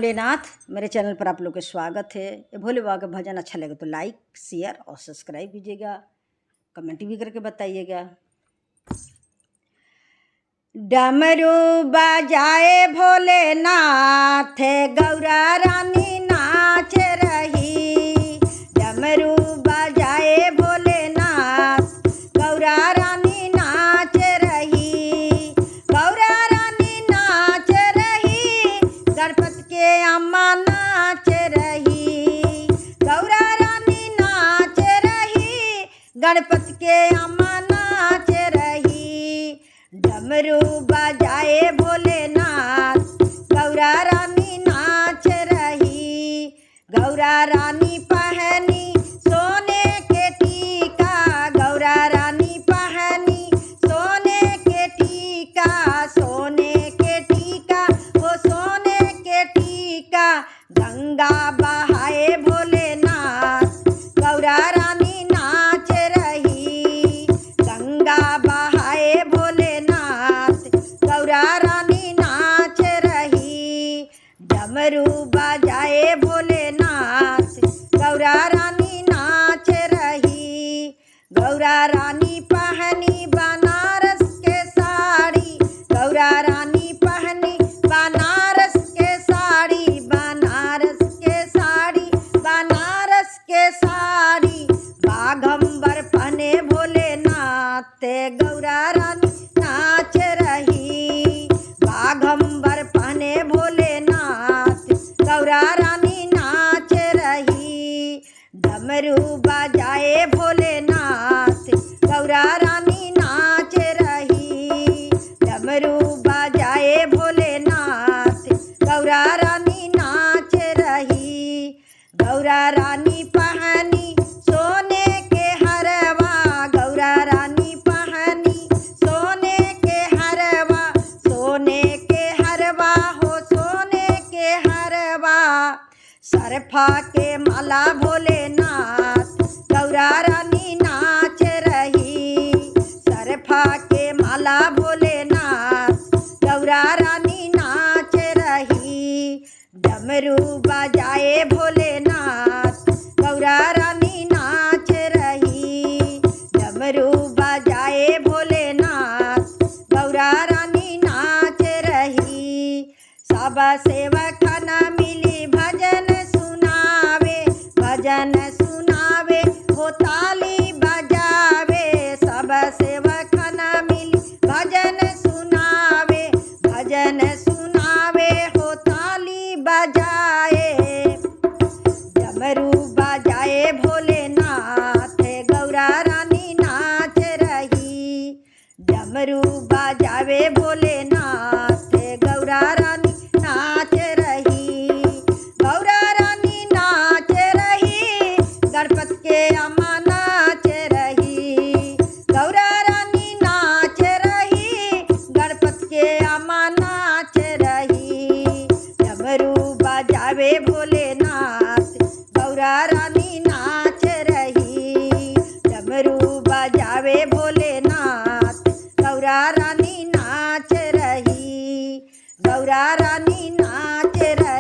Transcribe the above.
भोलेनाथ। मेरे चैनल पर आप लोग का स्वागत है। ये भोले बाबा का भजन अच्छा लगे तो लाइक शेयर और सब्सक्राइब कीजिएगा, कमेंट भी करके बताइएगा। डमरू बजाए भोलेनाथ, गौरा रानी नाच रही। डमरू बजाए भोलेनाथ, गौरा रानी नाच रही। गौरा रानी नाच रही, गणपति के अम्मा नाच रही। गौरा रानी नाच रही, गणपति के अम्मा नाच रही। डमरू बजाए भोलेनाथ, गौरा रानी नाच रही। गौरा रानी पहनी सोने के टीका, गौरा रानी पहनी सोने के टीका। सोने के टीका वो सोने के टीका, गंगा बहाए भोलेनाथ, गौरा रानी नाच रही। गंगा बहाए भोलेनाथ, गौरा रानी नाच रही। डमरू बजाए भोलेनाथ, गौरा रानी नाच रही। गौरा रानी पहनी बनारस के साड़ी, गौरा रानी पहनी बनारस के साड़ी। बनारस के साड़ी, बनारस के साड़ी, बाघंबर पहने भोलेनाथ, गौरा रानी नाच रही। बाघंबर पहने भोलेनाथ, गौरा रानी नाच रही। डमरू बजाए भोलेनाथ, गौरा रानी नाच रही। डमरू बजाए भोलेनाथ, गौरा रानी नाच रही। गौरा रानी पहनी सोने के हरवा, गौरा रानी पहनी सोने के हरवा। सोने के हरवा हो सोने के हरवा, सरफा के माला भोलेनाथ, गौरा रानी नाच रही। सरफा के माला भोलेनाथ, गौरा रानी नाच रही। डमरू बजाए भोलेनाथ, गौरा रानी नाच रही। डमरू बजाए भोलेनाथ, गौरा रानी नाच रही। सब सेवक न मिली भजन सुनावे, भजन सुनावे हो ताली बजावे। सब सेवक न मिली भजन सुनावे, भजन सुनावे हो ताली बजावे।